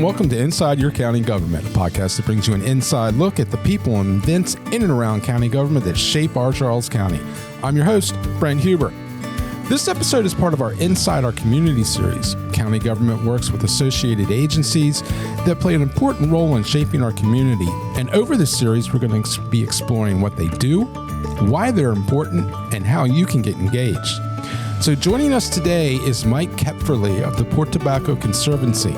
and welcome to Inside Your County Government, a podcast that brings you an inside look at the people and events in and around county government that shape our Charles County. I'm your host, Brent Huber. This episode is part of our Inside Our Community series. County government works with associated agencies that play an important role in shaping our community. And over this series, we're going to be exploring what they do, why they're important, and how you can get engaged. So joining us today is Mike Kepferle of the Tobacco Conservancy.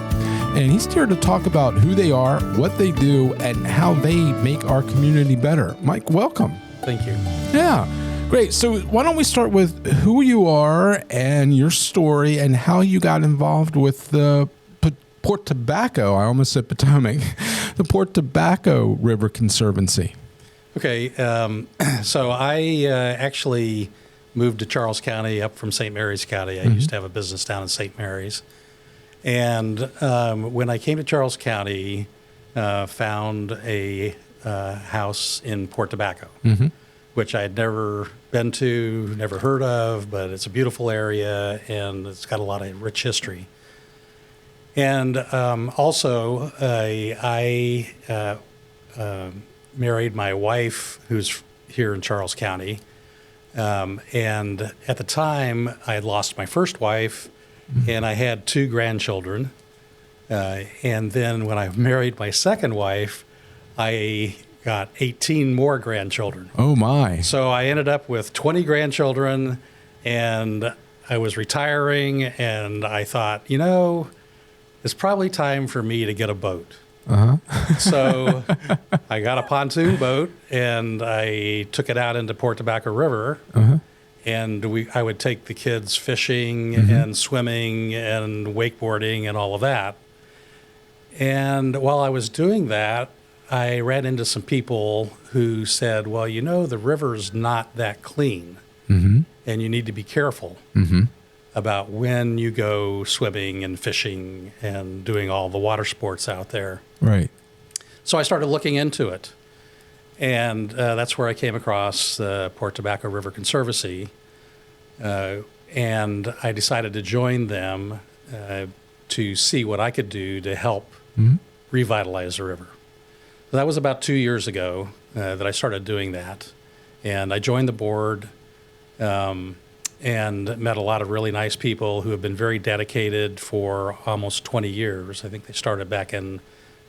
And he's here to talk about who they are, what they do, and how they make our community better. Mike, welcome. Thank you. Yeah, great. So why don't we start with who you are and your story and how you got involved with the Port Tobacco, I almost said Potomac, the Port Tobacco River Conservancy. Okay, so I actually moved to Charles County up from St. Mary's County. I used to have a business down in St. Mary's. And when I came to Charles County, found a house in Port Tobacco, which I had never been to, never heard of, but it's a beautiful area and it's got a lot of rich history. And also, I married my wife, who's here in Charles County. And at the time, I had lost my first wife, and I had 2 grandchildren. And then when I married my second wife, I got 18 more grandchildren. Oh, my. So I ended up with 20 grandchildren, and I was retiring, and I thought, it's probably time for me to get a boat. So I got a pontoon boat, and I took it out into Port Tobacco River, and I would take the kids fishing and swimming and wakeboarding and all of that. And while I was doing that, I ran into some people who said, well, the river's not that clean, and you need to be careful about when you go swimming and fishing and doing all the water sports out there. Right. So I started looking into it, and that's where I came across the Port Tobacco River Conservancy, and I decided to join them to see what I could do to help revitalize the river. So that was about 2 years ago that I started doing that, and I joined the board and met a lot of really nice people who have been very dedicated for almost 20 years. I think they started back in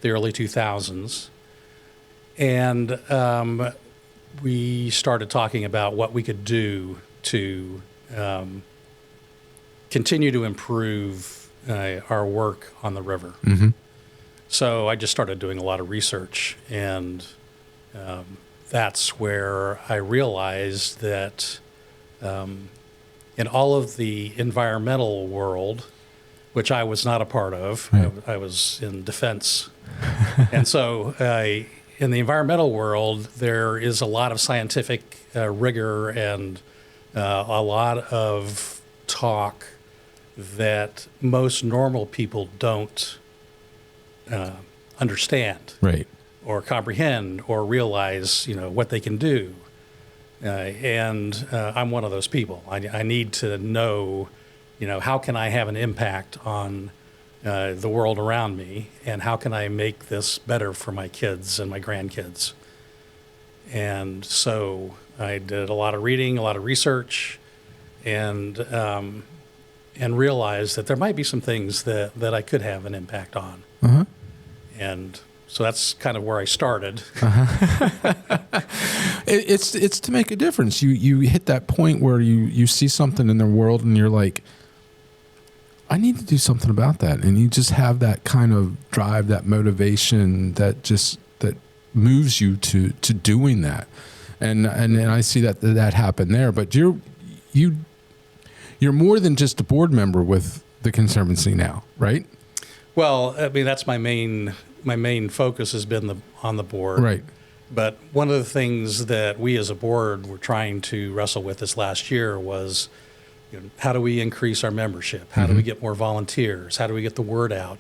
the early 2000s. And we started talking about what we could do to continue to improve our work on the river. So I just started doing a lot of research, and that's where I realized that in all of the environmental world, which I was not a part of, I was in defense. And so in the environmental world, there is a lot of scientific rigor and a lot of talk that most normal people don't understand or comprehend or realize, what they can do. And I'm one of those people. I need to know, how can I have an impact on the world around me, and how can I make this better for my kids and my grandkids? And so I did a lot of reading, a lot of research, and realized that there might be some things that I could have an impact on. And so that's kind of where I started. It's to make a difference. You hit that point where you see something in the world and you're like, I need to do something about that. And you just have that kind of drive, that motivation that moves you to doing that. And I see that happen there. But you're more than just a board member with the Conservancy now, right? Well, I mean, that's my main focus has been on the board. Right. But one of the things that we as a board were trying to wrestle with this last year was, how do we increase our membership? How do we get more volunteers? How do we get the word out?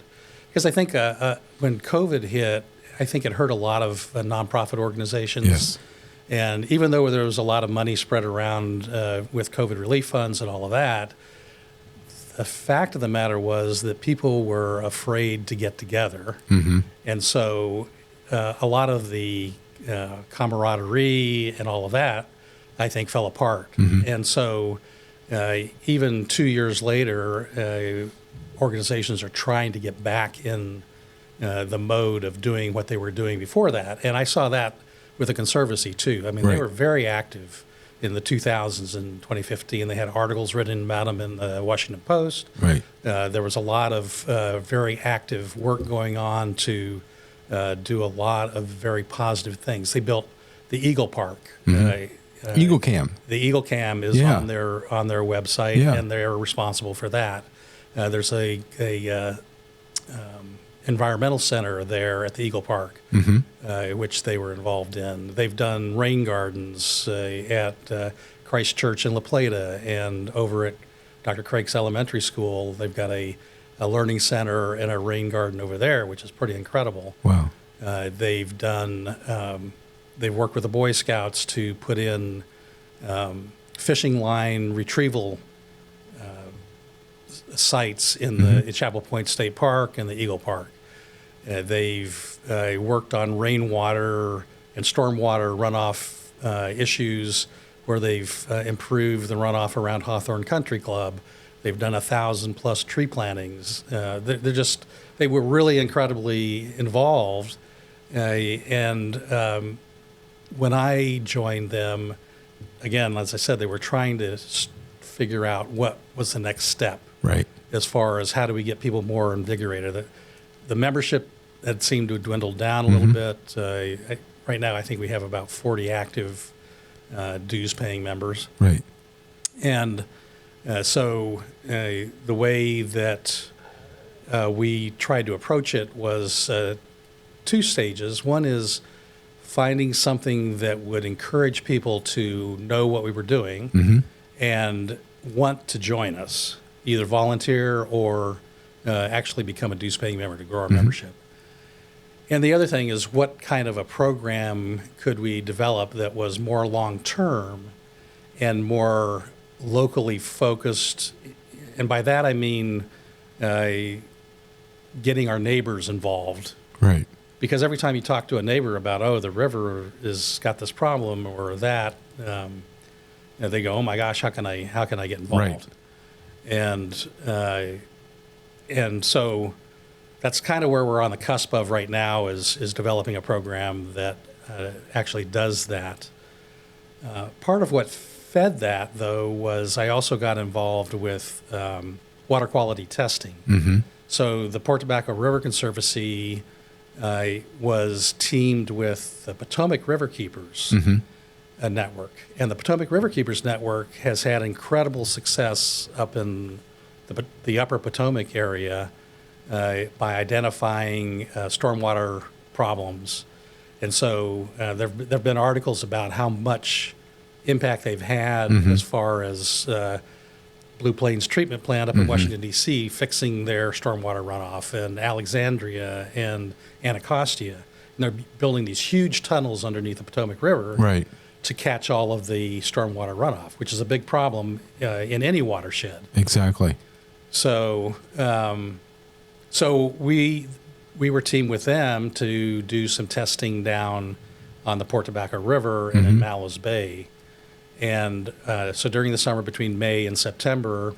Because I think when COVID hit, I think it hurt a lot of nonprofit organizations. Yes. And even though there was a lot of money spread around with COVID relief funds and all of that, the fact of the matter was that people were afraid to get together. And so a lot of the camaraderie and all of that, I think, fell apart. And so even 2 years later, organizations are trying to get back in the mode of doing what they were doing before that. And I saw that with the Conservancy, too. I mean, they were very active in the 2000s and 2015. They had articles written about them in the Washington Post. There was a lot of very active work going on to do a lot of very positive things. They built the Eagle Park. Eagle Cam. The Eagle Cam is on their website, and they're responsible for that. There's a environmental center there at the Eagle Park, which they were involved in. They've done rain gardens at Christ Church in La Plata, and over at Dr. Craig's Elementary School, they've got a learning center and a rain garden over there, which is pretty incredible. Wow. They've done. They've worked with the Boy Scouts to put in fishing line retrieval sites in the Chapel Point State Park and the Eagle Park. They've worked on rainwater and stormwater runoff issues where they've improved the runoff around Hawthorne Country Club. They've done 1,000+ tree plantings. They were really incredibly involved. And when I joined them, again, as I said, they were trying to figure out what was the next step. As far as how do we get people more invigorated. The membership had seemed to dwindle down a little bit. Right now, I think we have about 40 active dues-paying members. And so the way that we tried to approach it was 2 stages. One is finding something that would encourage people to know what we were doing and want to join us, either volunteer or actually become a dues-paying member to grow our membership. And the other thing is, what kind of a program could we develop that was more long-term and more locally focused? And by that I mean getting our neighbors involved. Because every time you talk to a neighbor about, oh, the river has got this problem or that, they go, oh my gosh, how can I get involved? And so that's kind of where we're on the cusp of right now is developing a program that actually does that. Part of what fed that, though, was I also got involved with water quality testing. So the Tobacco River Conservancy was teamed with the Potomac River Keepers network. And the Potomac River Keepers network has had incredible success up in the upper Potomac area by identifying stormwater problems. And so there have been articles about how much impact they've had as far as Blue Plains Treatment Plant up in Washington, D.C., fixing their stormwater runoff, and Alexandria and Anacostia. And they're building these huge tunnels underneath the Potomac River to catch all of the stormwater runoff, which is a big problem in any watershed. So we were teamed with them to do some testing down on the Tobacco River and in Mallows Bay. And so during the summer, between May and September,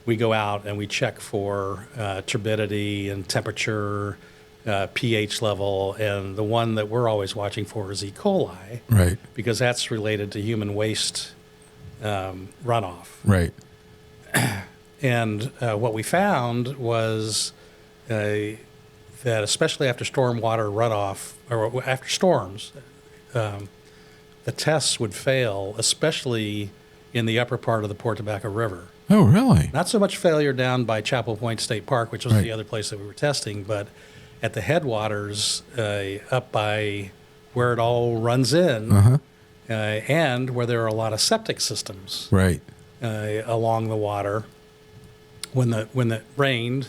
we go out and we check for turbidity and temperature, pH level, and the one that we're always watching for is E. coli, because that's related to human waste runoff. And what we found was that especially after stormwater runoff, or after storms, the tests would fail, especially in the upper part of the Tobacco River. Oh, really? Not so much failure down by Chapel Point State Park, which was the other place that we were testing, but at the headwaters up by where it all runs in, and where there are a lot of septic systems along the water. When it rained,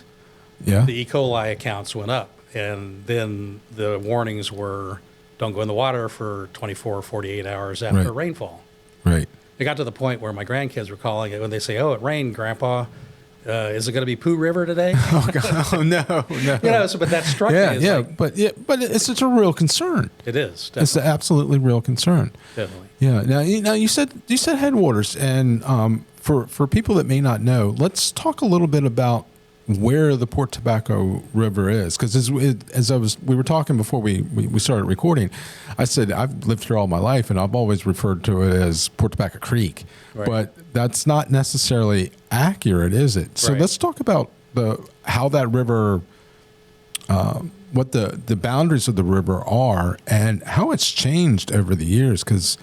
the E. coli accounts went up, and then the warnings were, don't go in the water for 24 or 48 hours after rainfall. It got to the point where my grandkids were calling it when they say, oh, it rained, Grandpa. is it going to be Pooh River today? Oh, God. Oh, no. But that struck me as but it's a real concern. It is. Definitely. It's an absolutely real concern. Definitely. Yeah. Now you said headwaters, and for people that may not know, let's talk a little bit about where the Port Tobacco River is, because we were talking before we started recording, I said I've lived here all my life and I've always referred to it as Port Tobacco Creek, right. But that's not necessarily accurate, is it? So let's talk about how that river, what the boundaries of the river are, and how it's changed over the years. Because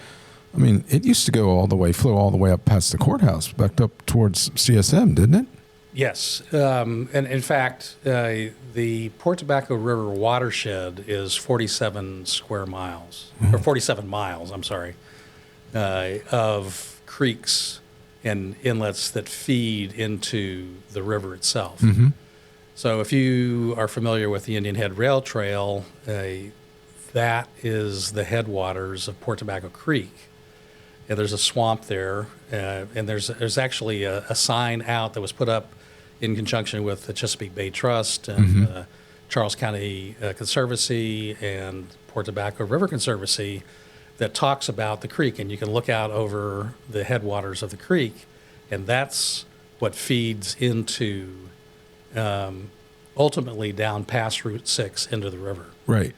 I mean, it used to flow all the way up past the courthouse, back up towards CSM, didn't it? Yes, and in fact, the Port Tobacco River watershed is 47 square miles, or 47 miles, I'm sorry, of creeks and inlets that feed into the river itself. Mm-hmm. So if you are familiar with the Indian Head Rail Trail, that is the headwaters of Port Tobacco Creek. And there's a swamp there, and there's actually a sign out that was put up in conjunction with the Chesapeake Bay Trust and Charles County Conservancy and Port Tobacco River Conservancy that talks about the creek. And you can look out over the headwaters of the creek, and that's what feeds into, ultimately down past Route 6 into the river. Right.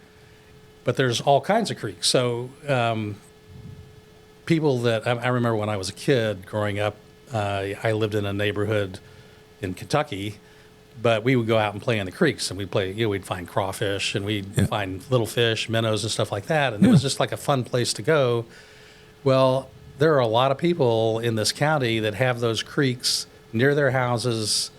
But there's all kinds of creeks. So people that, I remember when I was a kid growing up, I lived in a neighborhood in Kentucky, but we would go out and play in the creeks, and we'd find crawfish, and we'd find little fish, minnows, and stuff like that, and it was just like a fun place to go. Well, there are a lot of people in this county that have those creeks near their houses,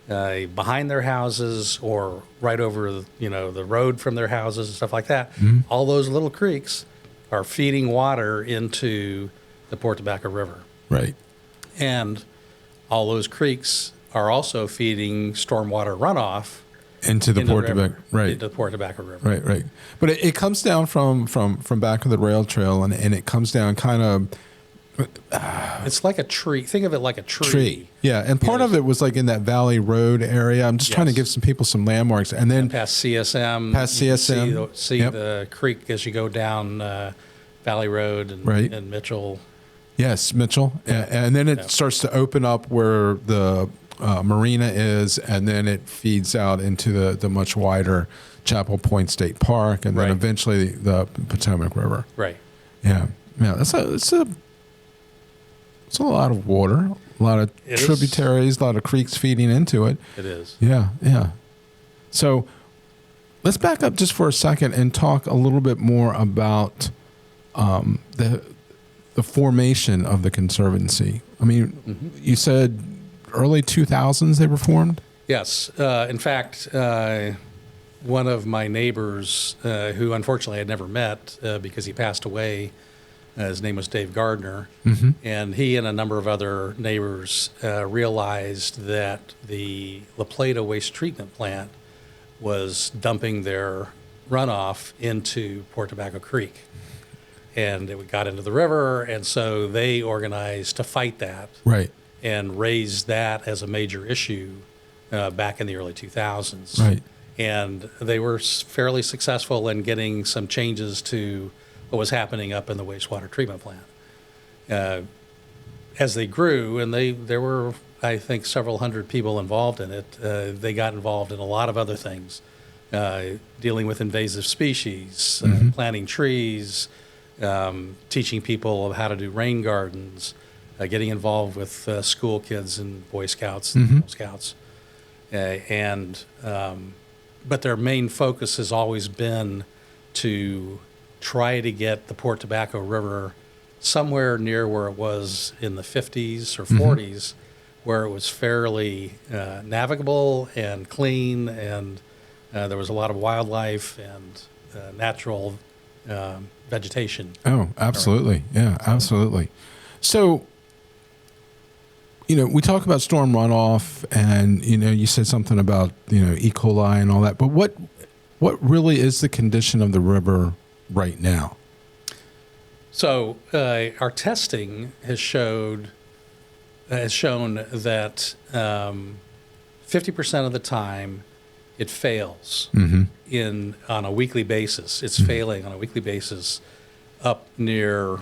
behind their houses, or right over the road from their houses and stuff like that. Mm-hmm. All those little creeks are feeding water into the Port Tobacco River. Right. And all those creeks are also feeding stormwater runoff into the Port Tobacco, right? Into the Port Tobacco River, right. But it comes down from back of the rail trail, and it comes down kind of. It's like a tree. Think of it like a tree. Yeah, and part of it was like in that Valley Road area. I'm just trying to give some people some landmarks, and then past CSM. See the creek as you go down Valley Road and Mitchell. Yes, Mitchell, and then it starts to open up where the marina is, and then it feeds out into the much wider Chapel Point State Park, and then eventually the Potomac River. Right. Yeah. It's a lot of water, a lot of tributaries, a lot of creeks feeding into it. It is. Yeah. So let's back up just for a second and talk a little bit more about the formation of the Conservancy. I mean, you said early 2000s they were formed? Yes. In fact, one of my neighbors, who unfortunately I had never met because he passed away, his name was Dave Gardner, and he and a number of other neighbors realized that the La Plata waste treatment plant was dumping their runoff into Port Tobacco Creek. And it got into the river, and so they organized to fight that. Right. And raised that as a major issue back in the early 2000s. Right. And they were fairly successful in getting some changes to what was happening up in the wastewater treatment plant. As they grew, and there were, I think, several hundred people involved in it, they got involved in a lot of other things, dealing with invasive species, planting trees, teaching people how to do rain gardens, getting involved with school kids and Boy Scouts and Girl Scouts. But their main focus has always been to try to get the Port Tobacco River somewhere near where it was in the 50s or 40s, where it was fairly navigable and clean, and there was a lot of wildlife and natural vegetation. Oh, absolutely. Yeah, absolutely. So, we talk about storm runoff, and, you said something about, E. coli and all that, but what really is the condition of the river right now? So our testing has shown that 50% of the time, it fails on a weekly basis. It's failing on a weekly basis up near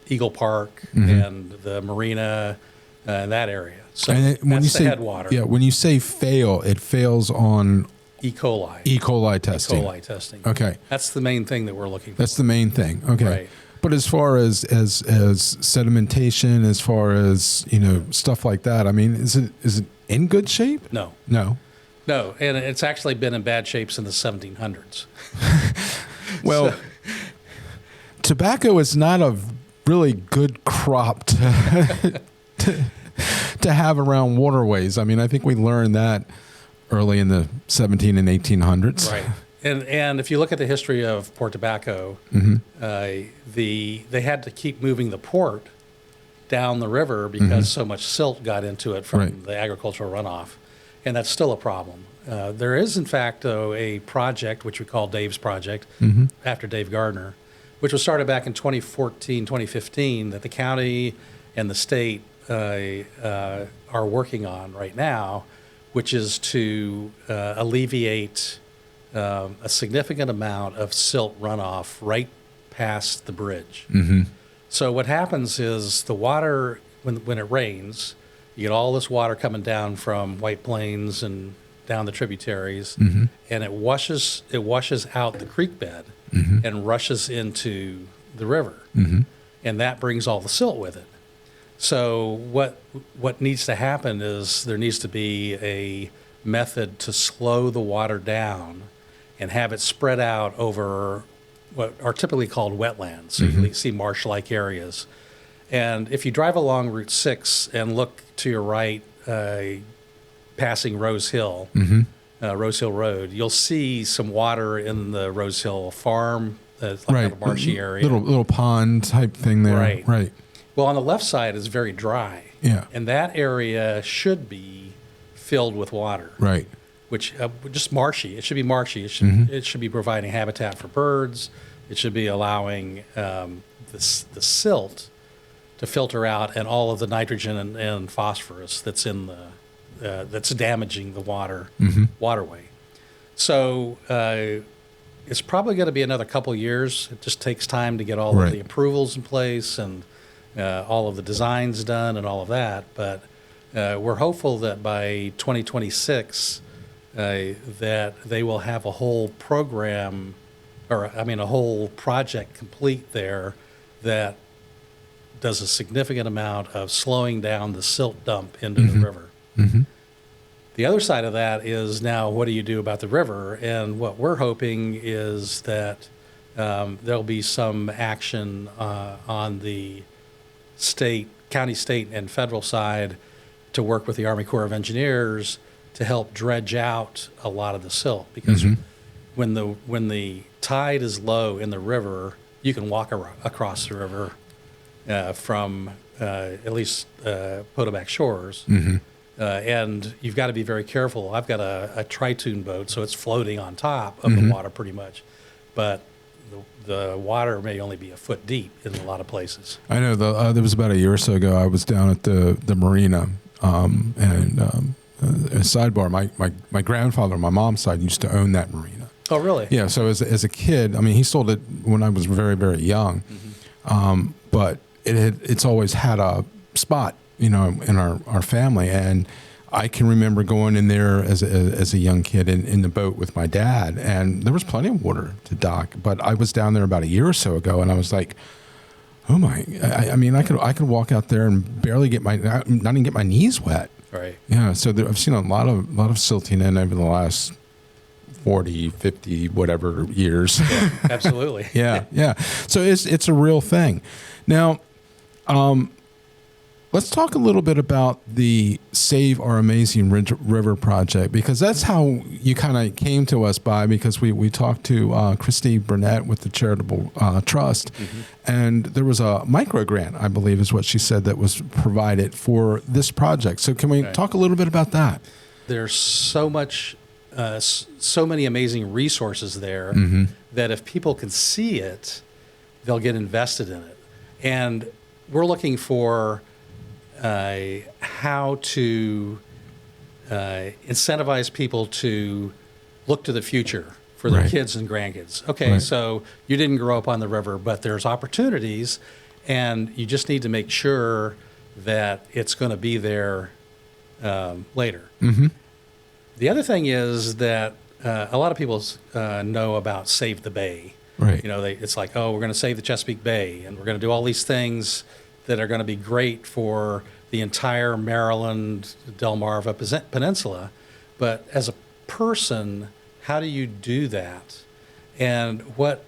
Eagle Park and the marina and that area. So and when you that's the say headwater. Yeah, when you say fail, it fails on E. coli. E. coli testing. E. coli testing. Okay. That's the main thing that we're looking for. That's the main thing. Okay. Right. But as far as sedimentation, as far as, stuff like that, I mean, is it in good shape? No. No. No, and it's actually been in bad shape since the 1700s. Well, tobacco is not a really good crop to have around waterways. I mean, I think we learned that early in the 17 and 1800s. Right. And if you look at the history of Port Tobacco, they had to keep moving the port down the river because so much silt got into it from the agricultural runoff. And that's still a problem. There is, in fact, though, a project, which we call Dave's Project, after Dave Gardner, which was started back in 2014, 2015, that the county and the state are working on right now, which is to alleviate a significant amount of silt runoff right past the bridge. So what happens is the water, when it rains, you get all this water coming down from White Plains and down the tributaries, and it washes out the creek bed and rushes into the river, and that brings all the silt with it. So what needs to happen is there needs to be a method to slow the water down and have it spread out over what are typically called wetlands. So you see marsh-like areas. And if you drive along Route 6 and look to your right, passing Rose Hill, Rose Hill Road, you'll see some water in the Rose Hill farm, like a marshy area. Little pond type thing there. Right. Well, on the left side is very dry. Yeah. And that area should be filled with water. Right. Which just marshy. It should be marshy. It should be providing habitat for birds. It should be allowing the silt to filter out and all of the nitrogen and phosphorus that's in that's damaging the waterway. So it's probably going to be another couple years. It just takes time to get all of the approvals in place and all of the designs done and all of that. But we're hopeful that by 2026 that they will have a whole program, a whole project complete there that does a significant amount of slowing down the silt dump into the river. The other side of that is now, what do you do about the river? And what we're hoping is that there'll be some action on the county, state, and federal side to work with the Army Corps of Engineers to help dredge out a lot of the silt. Because when the tide is low in the river, you can walk across the river from at least Potomac shores. And you've got to be very careful. I've got a tritune boat, so it's floating on top of the water pretty much. But the water may only be a foot deep in a lot of places. I know. There was about a year or so ago, I was down at the marina, and a sidebar, my grandfather on my mom's side used to own that marina. Oh, really? Yeah, so as a kid, I mean, he sold it when I was very, very young, but it's always had a spot, in our family, and I can remember going in there as a young kid in the boat with my dad, and there was plenty of water to dock. But I was down there about a year or so ago, and I was like, "Oh my!" I mean, I could walk out there and barely not even get my knees wet. Right. Yeah. So I've seen a lot of silting in over the last 40, 50, whatever years. Yeah, absolutely. Yeah. So it's a real thing. Now, let's talk a little bit about the Save Our Amazing River project, because that's how you kind of came to us because we talked to Christy Burnett with the Charitable Trust, and there was a micro grant, I believe is what she said, that was provided for this project. So can we talk a little bit about that? There's so many amazing resources there that if people can see it, they'll get invested in it. And we're looking for how to incentivize people to look to the future for their Right. kids and grandkids. Okay, Right. so you didn't grow up on the river, but there's opportunities, and you just need to make sure that it's going to be there later. Mm-hmm. The other thing is that a lot of people know about Save the Bay. Right. You know, it's like, oh, we're going to save the Chesapeake Bay, and we're going to do all these things that are going to be great for the entire Maryland, Delmarva Peninsula. But as a person, how do you do that? And what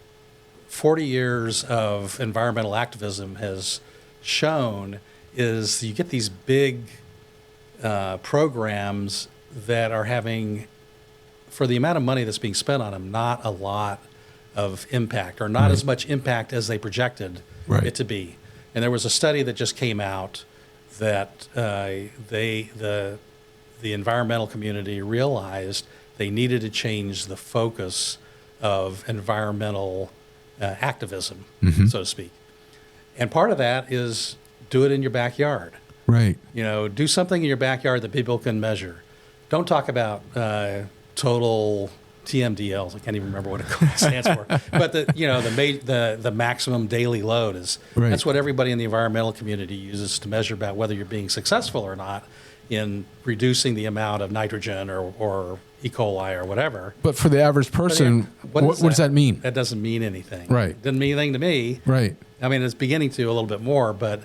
40 years of environmental activism has shown is you get these big programs that are having, for the amount of money that's being spent on them, not a lot of impact, or not Right. as much impact as they projected Right. it to be. And there was a study that just came out that the environmental community realized they needed to change the focus of environmental activism, so to speak. And part of that is do it in your backyard. Right. You know, do something in your backyard that people can measure. Don't talk about total TMDLs. I can't even remember what it stands for. But the maximum daily load is Right. that's what everybody in the environmental community uses to measure about whether you're being successful or not in reducing the amount of nitrogen or E. coli or whatever. But for the average person, what does that mean? That doesn't mean anything. Right. It doesn't mean anything to me. Right. I mean, it's beginning to a little bit more, but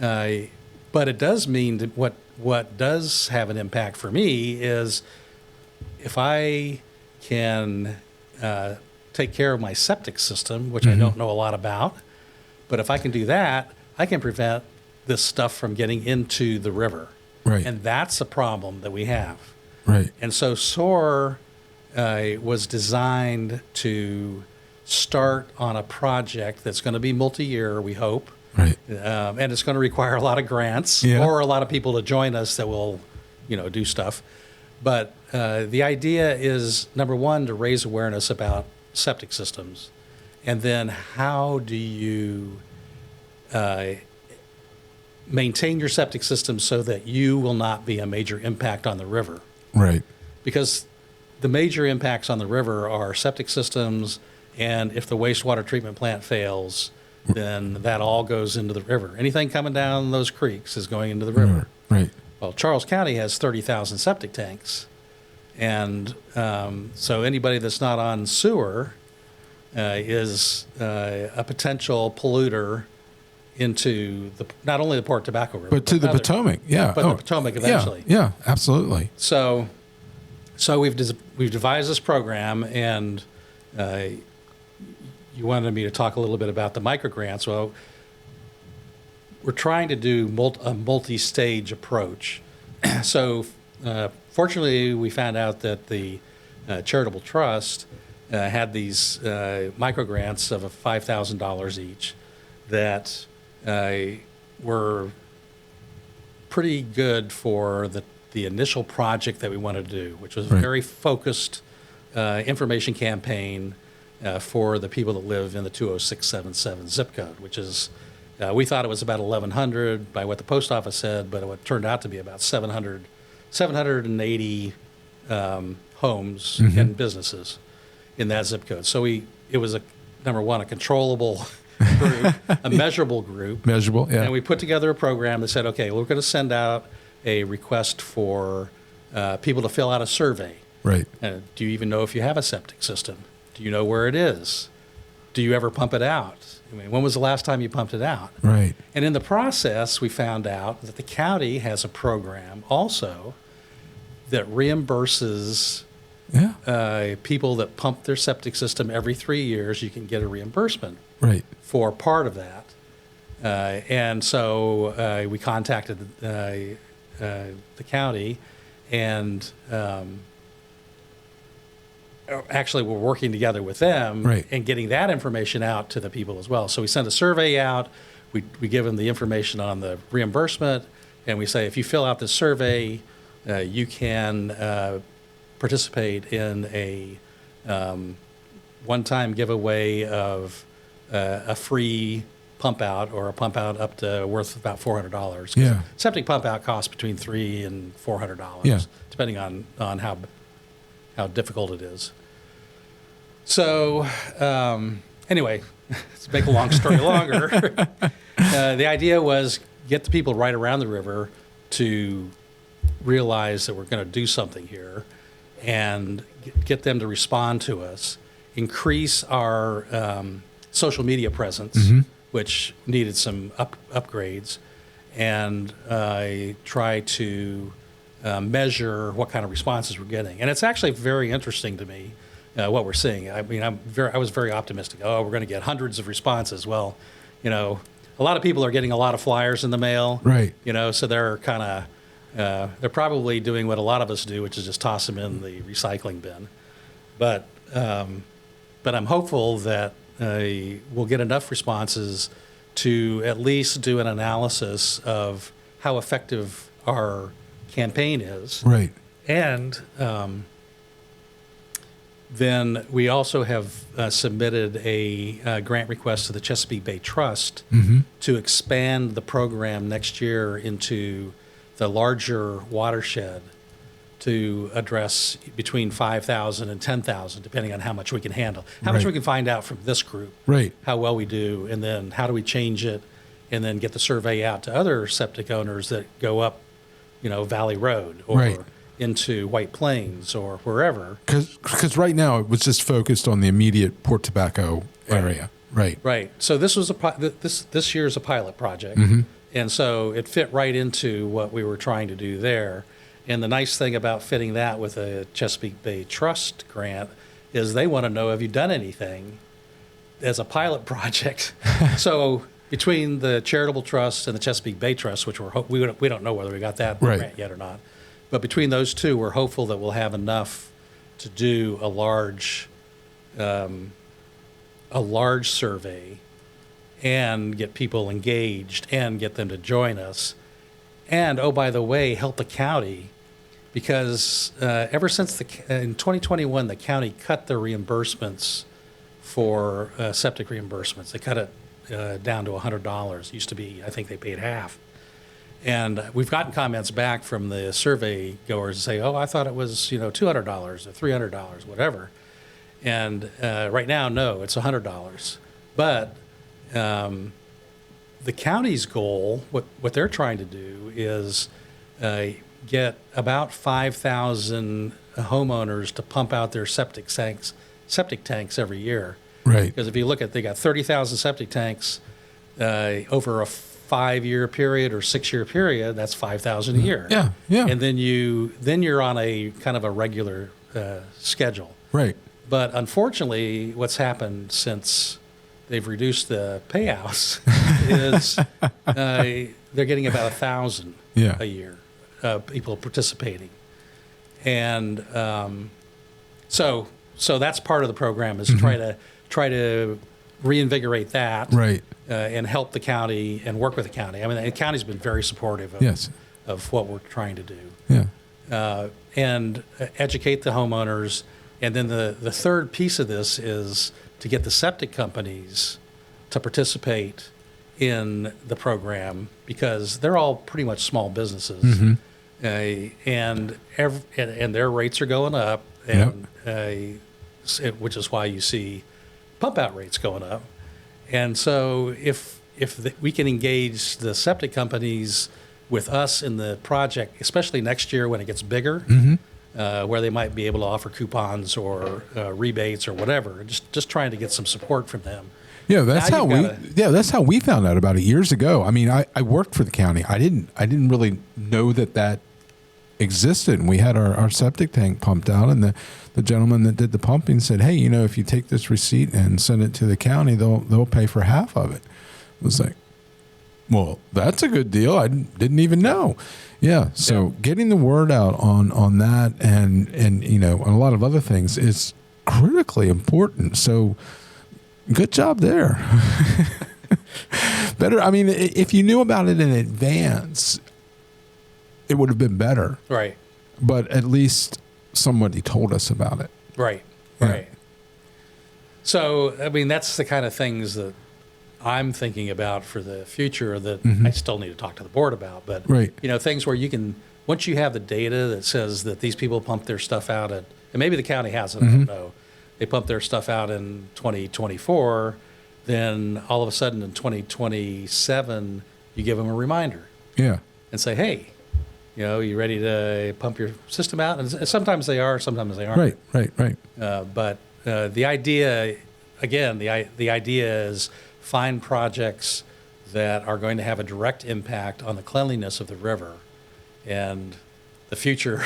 it does mean that what does have an impact for me is if I can take care of my septic system, which I don't know a lot about, but if I can do that, I can prevent this stuff from getting into the river. Right. And that's a problem that we have. Right. And so SOAR was designed to start on a project that's going to be multi-year, we hope. Right. And it's going to require a lot of grants Yeah. or a lot of people to join us that will, do stuff. But the idea is, number one, to raise awareness about septic systems. And then how do you maintain your septic system so that you will not be a major impact on the river? Right. Because the major impacts on the river are septic systems, and if the wastewater treatment plant fails, then that all goes into the river. Anything coming down those creeks is going into the river. Right. Well, Charles County has 30,000 septic tanks. And so anybody that's not on sewer is a potential polluter into not only the Port Tobacco River, But to the Potomac, yeah. But the Potomac eventually. Yeah, absolutely. So we've devised this program, and you wanted me to talk a little bit about the microgrants. Well, we're trying to do a multi-stage approach. So fortunately, we found out that the Charitable Trust had these microgrants of $5,000 each that were pretty good for the initial project that we wanted to do, which was a very focused information campaign for the people that live in the 20677 zip code, which is, we thought it was about 1,100 by what the post office said, but it turned out to be about 780 homes and businesses in that zip code. So it was number one, a controllable group, a measurable group. Measurable, yeah. And we put together a program that said, okay, we're going to send out a request for people to fill out a survey. Right. Do you even know if you have a septic system? Do you know where it is? Do you ever pump it out? I mean, when was the last time you pumped it out? Right. And in the process, we found out that the county has a program also that reimburses people that pump their septic system every 3 years. You can get a reimbursement for part of that. And so we contacted the county, and actually we're working together with them and getting that information out to the people as well. So we send a survey out, we give them the information on the reimbursement, and we say, if you fill out this survey, you can participate in a one-time giveaway of a free pump out, or a pump out up to worth about $400. Yeah. Septic pump out costs between $300 and $400, Yeah. depending on how difficult it is. So anyway, to make a long story longer, the idea was get the people right around the river to realize that we're going to do something here, and get them to respond to us, increase our social media presence, which needed some upgrades, and try to measure what kind of responses we're getting. And it's actually very interesting to me what we're seeing. I mean, I was very optimistic. Oh, we're going to get hundreds of responses. Well, a lot of people are getting a lot of flyers in the mail. Right. So they're kind of they're probably doing what a lot of us do, which is just toss them in the recycling bin. But I'm hopeful that we'll get enough responses to at least do an analysis of how effective our campaign is. Right. And then we also have submitted a grant request to the Chesapeake Bay Trust to expand the program next year into the larger watershed, to address between 5,000 and 10,000, depending on how much we can handle, how much we can find out from this group, how well we do, and then how do we change it, and then get the survey out to other septic owners that go up, Valley Road or into White Plains or wherever. Because right now it was just focused on the immediate Port Tobacco area. Right. So this was this year's a pilot project, and so it fit right into what we were trying to do there. And the nice thing about fitting that with a Chesapeake Bay Trust grant is they want to know, have you done anything as a pilot project? So between the Charitable Trust and the Chesapeake Bay Trust, which we don't know whether we got that grant yet or not, but between those two, we're hopeful that we'll have enough to do a large survey and get people engaged and get them to join us. And, oh, by the way, help the county, because ever since in 2021, the county cut their reimbursements for septic reimbursements. They cut it down to $100. It used to be, I think they paid half. And we've gotten comments back from the survey goers and say, oh, I thought it was, $200 or $300, whatever. And right now, no, it's $100. But the county's goal, what they're trying to do is get about 5,000 homeowners to pump out their septic tanks every year. Right. Because if you look at, they got 30,000 septic tanks over a 5-year period or 6-year period. That's 5,000 a year. Yeah. And then you're on a kind of a regular schedule. Right. But unfortunately, what's happened since they've reduced the payouts is they're getting about 1,000 a year, people participating. And so that's part of the program, is try to reinvigorate that, and help the county and work with the county. I mean, the county's been very supportive of what we're trying to do. And educate the homeowners. And then the third piece of this is to get the septic companies to participate in the program, because they're all pretty much small businesses, and their rates are going up, and which is why you see pump out rates going up. And so if we can engage the septic companies with us in the project, especially next year when it gets bigger, where they might be able to offer coupons or rebates or whatever, just trying to get some support from them. Yeah, that's how we found out about it years ago. I mean, I worked for the county. I didn't really know that existed. And we had our septic tank pumped out, and the gentleman that did the pumping said, "Hey, if you take this receipt and send it to the county, they'll pay for half of it." It was like, well, that's a good deal. I didn't even know. Yeah. So getting the word out on that and a lot of other things is critically important. So good job there. Better. I mean, if you knew about it in advance, it would have been better. Right. But at least somebody told us about it. Right. So, I mean, that's the kind of things that I'm thinking about for the future that I still need to talk to the board about. But, things where you can, once you have the data that says that these people pump their stuff out at, and maybe the county has it, I don't know, they pump their stuff out in 2024, then all of a sudden in 2027, you give them a reminder. Yeah. And say, hey, you ready to pump your system out? And sometimes they are, sometimes they aren't. Right. But the idea, again, the idea is find projects that are going to have a direct impact on the cleanliness of the river and the future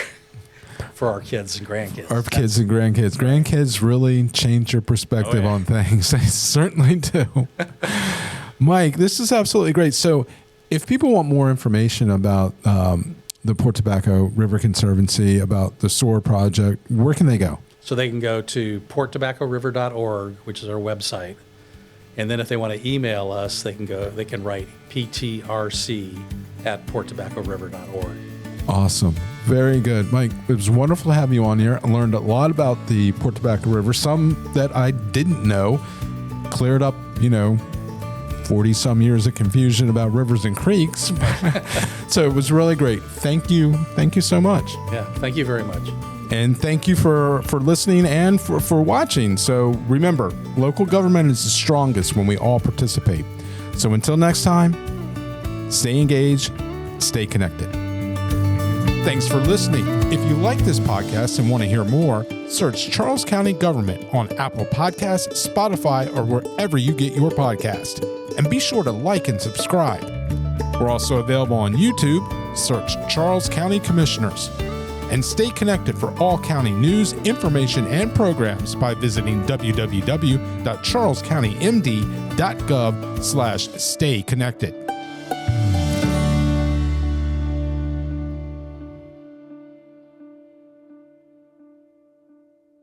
for our kids and grandkids. Grandkids really change your perspective on things. They certainly do. Mike, this is absolutely great. So if people want more information about the Port Tobacco River Conservancy, about the SOAR project, where can they go? So they can go to porttobaccoriver.org, which is our website. And then if they want to email us, they can write ptrc@porttobaccoriver.org. Awesome. Very good. Mike, it was wonderful to have you on here. I learned a lot about the Port Tobacco River, some that I didn't know, cleared up, 40-some years of confusion about rivers and creeks. So it was really great. Thank you. Thank you so much. Yeah, thank you very much. And thank you for listening and for watching. So remember, local government is the strongest when we all participate. So until next time, stay engaged, stay connected. Thanks for listening. If you like this podcast and want to hear more, search Charles County Government on Apple Podcasts, Spotify, or wherever you get your podcast. And be sure to like and subscribe. We're also available on YouTube. Search Charles County Commissioners. And stay connected for all county news, information, and programs by visiting www.charlescountymd.gov/stay connected.